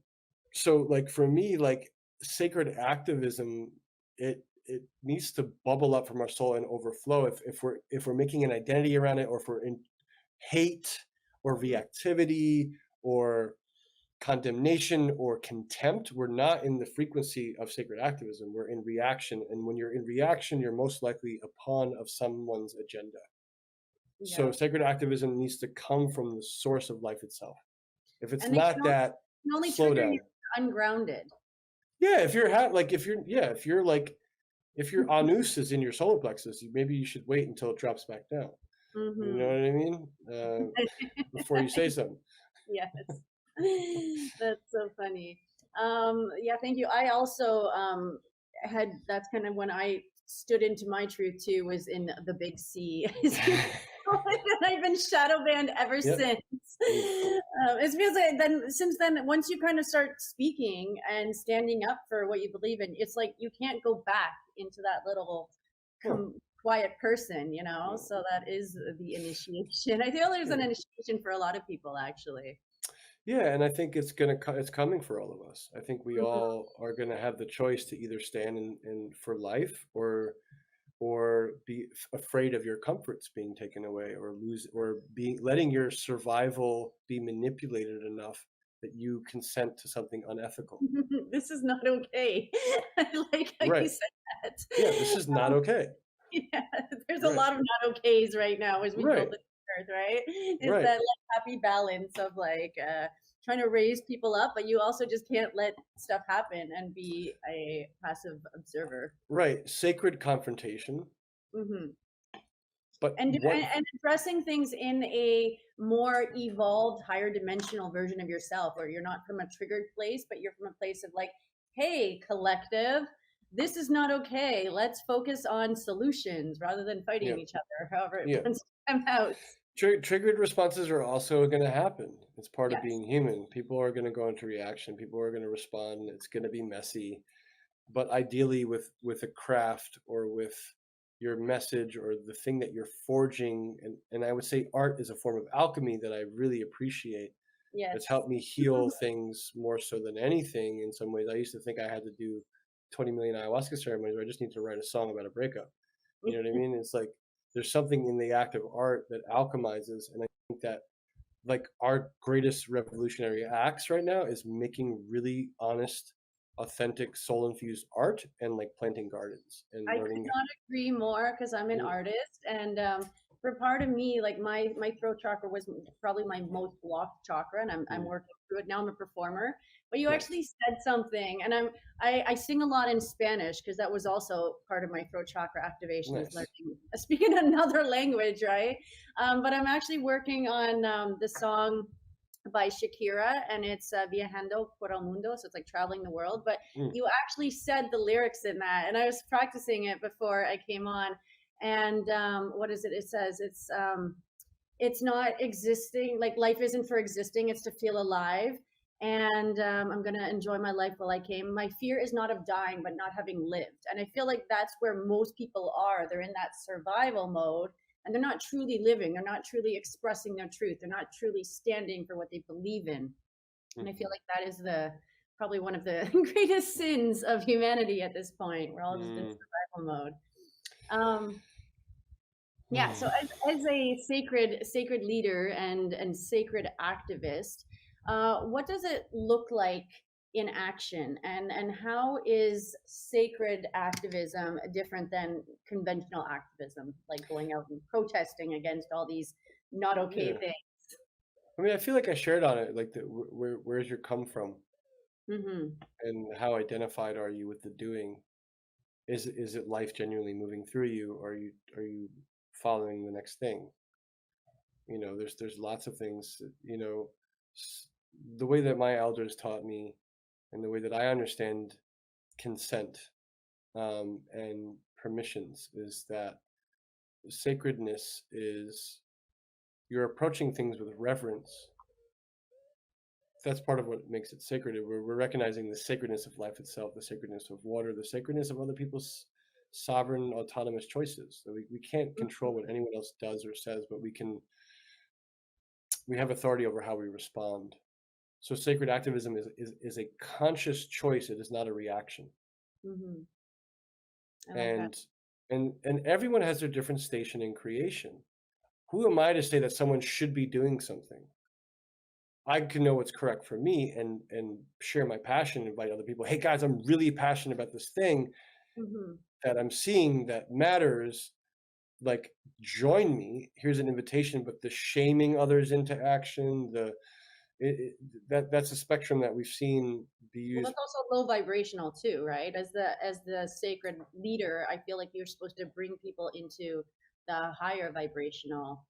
so like for me, like sacred activism, it needs to bubble up from our soul and overflow. If we're making an identity around it, or if we're in hate or reactivity or condemnation or contempt, we're not in the frequency of sacred activism. We're in reaction, and when you're in reaction, you're most likely a pawn of someone's agenda. So sacred activism needs to come from the source of life itself. If it's not that, slow down. Ungrounded. Yeah, if your anus is in your solar plexus, maybe you should wait until it drops back down. You know what I mean? Before you say something. Yes. That's so funny. Yeah, thank you. I also that's kind of when I stood into my truth too, was in the big C. And I've been shadow banned ever since. It feels like since then, once you kind of start speaking and standing up for what you believe in, it's like you can't go back into that little quiet person, so that is the initiation. I feel there's an initiation for a lot of people, actually. Yeah, and I think it's coming for all of us. I think we all are going to have the choice to either stand in for life, or be afraid of your comforts being taken away, or letting your survival be manipulated enough that you consent to something unethical. This is not okay. I like how you said that. Yeah, this is not okay. Yeah, there's a lot of not okays right now as we build this earth, right? It's that like happy balance of like trying to raise people up, but you also just can't let stuff happen and be a passive observer. Right, sacred confrontation. But and addressing things in a more evolved, higher dimensional version of yourself, where you're not from a triggered place, but you're from a place of like, hey, collective, this is not okay. Let's focus on solutions rather than fighting each other, however it wants to come out. Triggered responses are also going to happen. It's part of being human. People are going to go into reaction. People are going to respond. It's going to be messy. But ideally with a craft, or with your message, or the thing that you're forging, and I would say art is a form of alchemy that I really appreciate. It's helped me heal things more so than anything. In some ways, I used to think I had to do 20 million ayahuasca ceremonies, or I just need to write a song about a breakup. You know what I mean? It's like there's something in the act of art that alchemizes, and I think that like our greatest revolutionary acts right now is making really honest, authentic, soul-infused art, and like planting gardens and I could not agree more, because I'm an artist, and for part of me, like my throat chakra was probably my most blocked chakra, and I'm working through it now. I'm a performer, but you actually said something, and I sing a lot in Spanish, because that was also part of my throat chakra activation, is learning, speaking another language, right? But I'm actually working on the song by Shakira, and it's Viajando por el Mundo, so it's like traveling the world. But you actually said the lyrics in that, and I was practicing it before I came on. And what is it? It says it's not existing, like life isn't for existing, it's to feel alive. And I'm gonna enjoy my life while I came. My fear is not of dying, but not having lived. And I feel like that's where most people are. They're in that survival mode, and they're not truly living. They're not truly expressing their truth. They're not truly standing for what they believe in. And I feel like that is probably one of the greatest sins of humanity at this point. We're all just in survival mode. Yeah. So as a sacred leader and sacred activist, what does it look like in action, and how is sacred activism different than conventional activism, like going out and protesting against all these not okay things? I mean, I feel like I shared on it, like where's your come from, Mm-hmm. and how identified are you with the doing? Is it life genuinely moving through you, or are you following the next thing? There's lots of things that, the way that my elders taught me, and the way that I understand consent, and permissions, is that sacredness is you're approaching things with reverence. That's part of what makes it sacred. We're recognizing the sacredness of life itself, the sacredness of water, the sacredness of other people's sovereign, autonomous choices. So we can't control what anyone else does or says, but we have authority over how we respond. So sacred activism is a conscious choice. It is not a reaction. Mm-hmm. I like that. And everyone has their different station in creation. Who am I to say that someone should be doing something? I can know what's correct for me and share my passion, invite other people. Hey guys, I'm really passionate about this thing Mm-hmm. that I'm seeing that matters. Like, join me. Here's an invitation. But the shaming others into action, that's a spectrum that we've seen be Well, used. that's also low vibrational too, right? As the sacred leader, I feel like you're supposed to bring people into the higher vibrational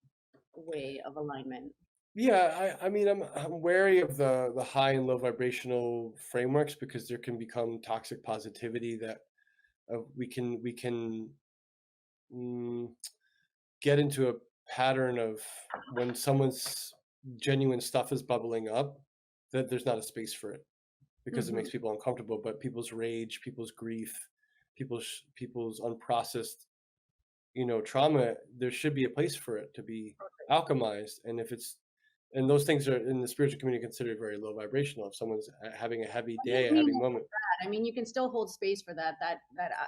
way of alignment. Yeah, I mean, I'm wary of the high and low vibrational frameworks, because there can become toxic positivity that we can mm, get into a pattern of, when someone's genuine stuff is bubbling up, that there's not a space for it, because it Mm-hmm. makes people uncomfortable. But people's rage, people's grief, people's unprocessed, trauma, there should be a place for it to be alchemized. And those things are in the spiritual community considered very low vibrational. If someone's having a heavy I day, didn't a mean heavy it moment. like that. I mean, you can still hold space for that. That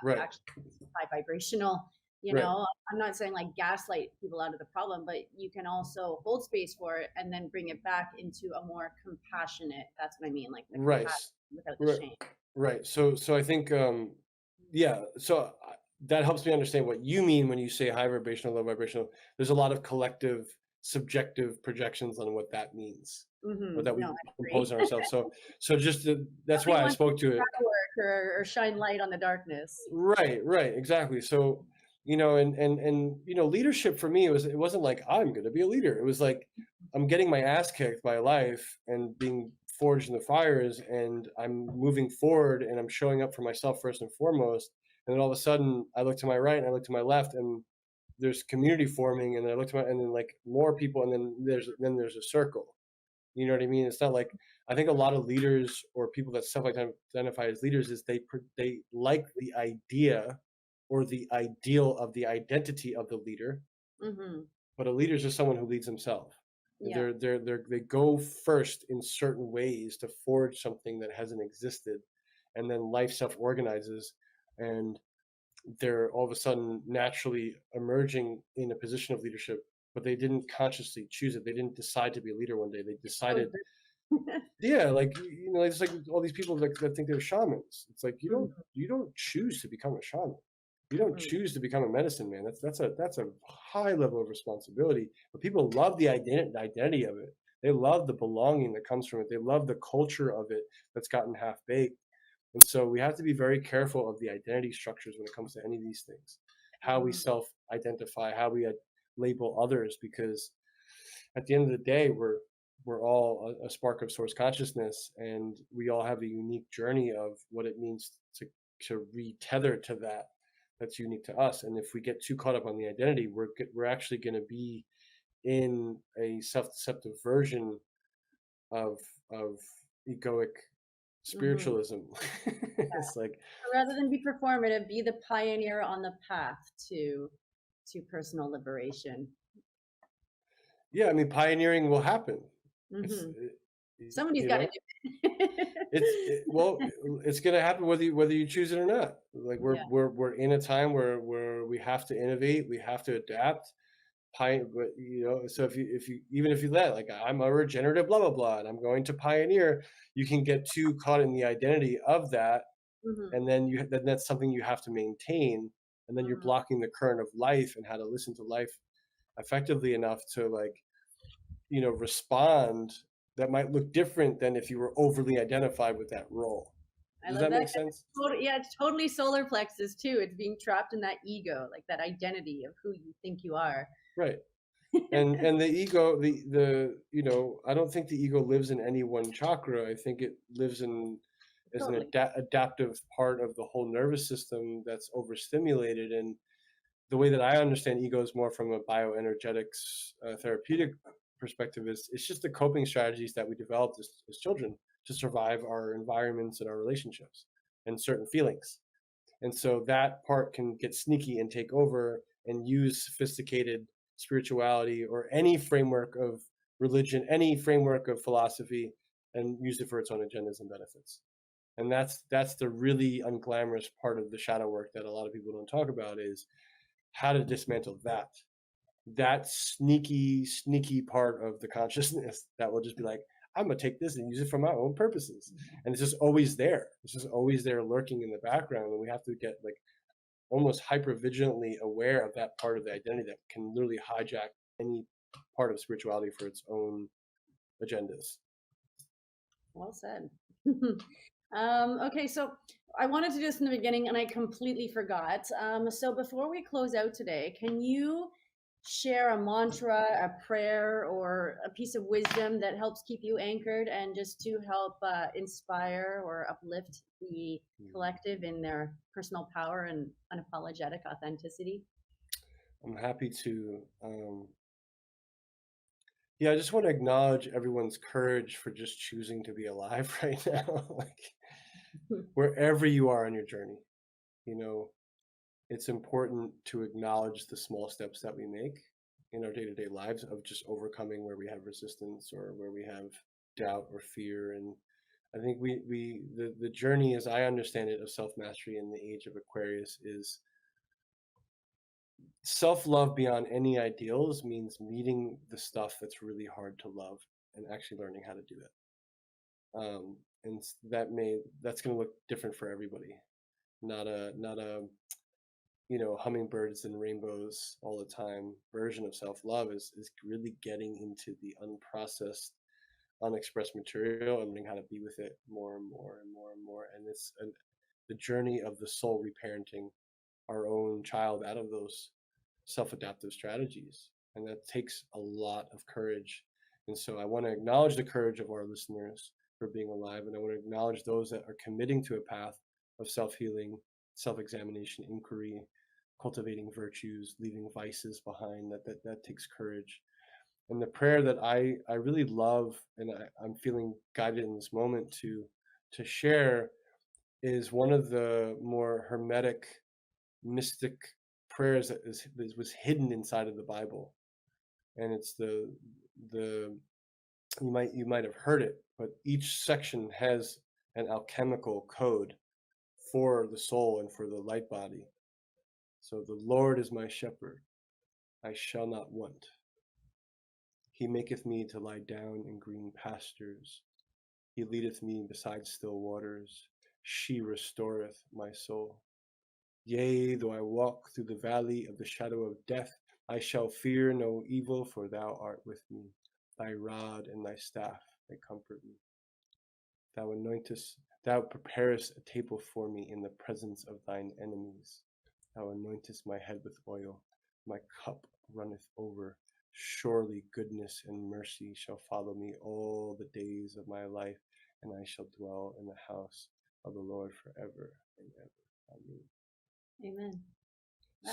Right, actually is high vibrational. right, I'm not saying like gaslight people out of the problem, but you can also hold space for it and then bring it back into a more compassionate. That's what I mean, like the right, compassion without the right, shame. right. So I think, yeah. So that helps me understand what you mean when you say high vibrational, low vibrational. There's a lot of collective, subjective projections on what that means, or Mm-hmm. that No, we I impose agree. on ourselves. So that's Nobody why I wants to spoke do to it. shadow work or shine light on the darkness. Right, exactly. So, and leadership for me, it wasn't like I'm going to be a leader. It was like I'm getting my ass kicked by life and being forged in the fires, and I'm moving forward, and I'm showing up for myself first and foremost. And then all of a sudden, I look to my right and I look to my left, and there's community forming, and then I look to and then like more people, and then there's a circle. You know what I mean? It's not like, I think a lot of leaders, or people that self-identify as leaders, is they like the idea or the ideal of the identity of the leader, Mm-hmm. but a leader is just someone who leads himself. Yeah. They go first in certain ways to forge something that hasn't existed, and then life self-organizes, and they're all of a sudden naturally emerging in a position of leadership, but they didn't consciously choose it. They didn't decide to be a leader one day. They So decided. Yeah, like, it's like all these people that think they're shamans. It's like, mm-hmm. you don't choose to become a shaman. You don't Mm-hmm. choose to become a medicine man. That's a high level of responsibility. But people love the identity of it. They love the belonging that comes from it. They love the culture of it that's gotten half baked. And so we have to be very careful of the identity structures when it comes to any of these things. How we Mm-hmm. self-identify, how we label others, because at the end of the day, we're all a spark of source consciousness, and we all have a unique journey of what it means to retether to that, that's unique to us. And if we get too caught up on the identity, we're actually going to be in a self-deceptive version of egoic Mm-hmm. spiritualism. It's like, Rather than be performative, be the pioneer on the path to personal liberation. yeah, I mean, pioneering will happen. It's Mm-hmm. it, Somebody's you got to know do it. well, it's going to happen whether you choose it or not. Like, Yeah. we're in a time where we have to innovate, we have to adapt. But so if you even if you let, like, I'm a regenerative blah blah blah, and I'm going to pioneer, you can get too caught in the identity of that, Mm-hmm. and then that's something you have to maintain, and then you're blocking the current of life and how to listen to life effectively enough to, like, respond that might look different than if you were overly identified with that role. Does that make sense? Yeah, it's totally solar plexus too. It's being trapped in that ego, like that identity of who you think you are. Right. And the ego, I don't think the ego lives in any one chakra. I think it lives in as an adaptive part of the whole nervous system that's overstimulated. And the way that I understand ego is more from a bioenergetics therapeutic perspective. It's just the coping strategies that we developed as children to survive our environments and our relationships and certain feelings. And so that part can get sneaky and take over and use sophisticated spirituality or any framework of religion, any framework of philosophy, and use it for its own agendas and benefits. And that's the really unglamorous part of the shadow work that a lot of people don't talk about, is how to dismantle that sneaky part of the consciousness that will just be like, I'm gonna take this and use it for my own purposes. And it's just always there. It's just always there lurking in the background. And we have to get like almost hyper vigilantly aware of that part of the identity that can literally hijack any part of spirituality for its own agendas. Well said. Okay, so I wanted to do this in the beginning and I completely forgot. So before we close out today, can you share a mantra, a prayer, or a piece of wisdom that helps keep you anchored and just to help inspire or uplift the collective in their personal power and unapologetic authenticity? I'm happy to. I just want to acknowledge everyone's courage for just choosing to be alive right now. Like, wherever you are on your journey, it's important to acknowledge the small steps that we make in our day-to-day lives of just overcoming where we have resistance or where we have doubt or fear. And I think the journey, as I understand it, of self-mastery in the age of Aquarius is self-love beyond any ideals means meeting the stuff that's really hard to love and actually learning how to do it. And that's going to look different for everybody. Not a hummingbirds and rainbows all the time version of self-love is really getting into the unprocessed, unexpressed material and learning how to be with it more and more and more and more. And it's the journey of the soul reparenting our own child out of those self-adaptive strategies. And that takes a lot of courage. And so I want to acknowledge the courage of our listeners for being alive. And I want to acknowledge those that are committing to a path of self-healing, self-examination, inquiry, cultivating virtues, leaving vices behind. That takes courage. And the prayer that I really love, and I'm feeling guided in this moment to share, is one of the more hermetic, mystic prayers that was hidden inside of the Bible. And it's the you might have heard it, but each section has an alchemical code for the soul and for the light body. So the Lord is my shepherd, I shall not want. He maketh me to lie down in green pastures. He leadeth me beside still waters. She restoreth my soul. Yea, though I walk through the valley of the shadow of death, I shall fear no evil, for thou art with me. Thy rod and thy staff, they comfort me. Thou preparest a table for me in the presence of thine enemies. Thou anointest my head with oil, my cup runneth over. Surely goodness and mercy shall follow me all the days of my life, and I shall dwell in the house of the Lord forever and ever. Amen. Amen.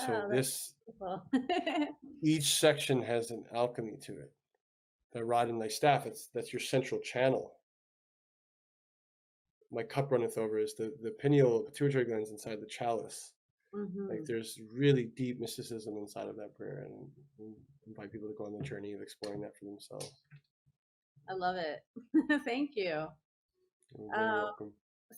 So each section has an alchemy to it. Thy rod and thy staff, that's your central channel. My cup runneth over is the pineal pituitary glands inside the chalice. Like, there's really deep mysticism inside of that prayer, and invite people to go on the journey of exploring that for themselves. I love it. Thank you. You're welcome.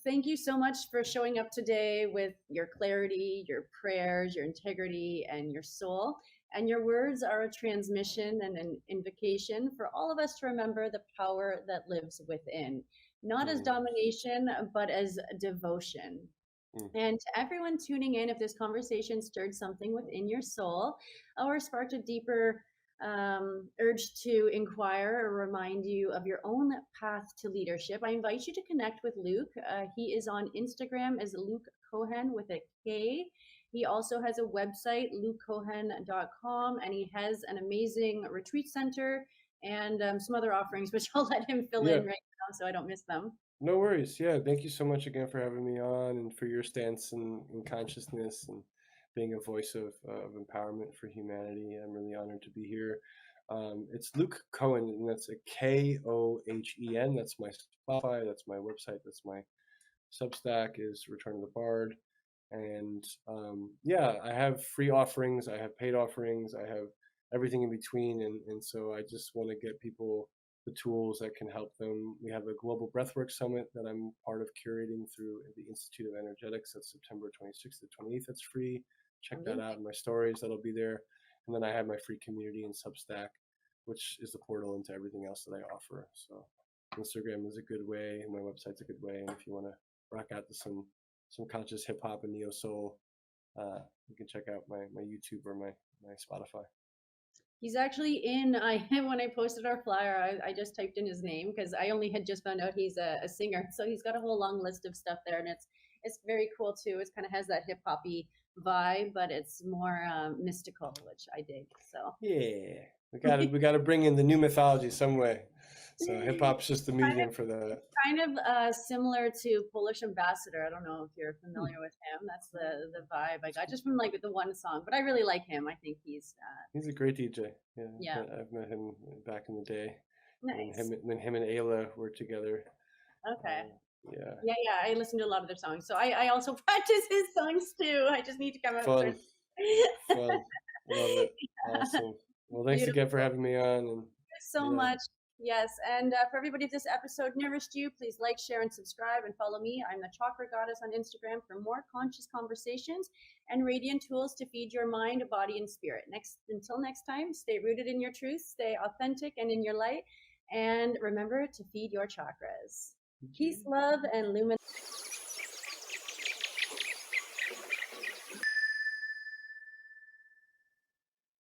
Thank you so much for showing up today with your clarity, your prayers, your integrity, and your soul. And your words are a transmission and an invocation for all of us to remember the power that lives within, not as domination, but as devotion. And to everyone tuning in, if this conversation stirred something within your soul or sparked a deeper urged to inquire or remind you of your own path to leadership, I invite you to connect with Luke. He is on Instagram as Luke Kohen with a K. He also has a website, lukekohen.com, and he has an amazing retreat center and some other offerings, which I'll let him fill in right now so I don't miss them. No worries. Yeah, thank you so much again for having me on and for your stance in consciousness and being a voice of empowerment for humanity. I'm really honored to be here. It's Luke Kohen, and that's a Kohen. That's my Spotify, that's my website, that's my Substack is Return of the Bard. And I have free offerings, I have paid offerings, I have everything in between. And so I just want to get people the tools that can help them. We have a global breathwork summit that I'm part of curating through the Institute of Energetics. That's September 26th to 28th. That's free. Check that out in my stories. That'll be there. And then I have my free community in Substack, which is the portal into everything else that I offer. So Instagram is a good way. My website's a good way. And if you want to rock out to some conscious hip hop and neo soul, you can check out my YouTube or my Spotify. He's actually when I posted our flyer, I just typed in his name because I only had just found out he's a singer. So he's got a whole long list of stuff there, and it's very cool too. It kind of has that hip hoppy vibe, but it's more mystical, which I dig. So yeah, we gotta bring in the new mythology some way. So hip hop's just the medium for that. Kind of similar to Polish Ambassador. I don't know if you're familiar with him. That's the vibe I got just from like the one song, but I really like him. I think he's a great DJ. Yeah. I've met him back in the day. Nice. When him and Ayla were together. Okay. Yeah. I listen to a lot of their songs. So I also practice his songs too. I just need to come out. Fun. Love it. Awesome. Well, thanks again for having me on. And so much. Yes, and for everybody, if this episode nourished you, please like, share, and subscribe, and follow me. I'm the Chakra Goddess on Instagram for more conscious conversations and radiant tools to feed your mind, body, and spirit. Until next time, stay rooted in your truth, stay authentic and in your light, and remember to feed your chakras. Peace, love, and luminous.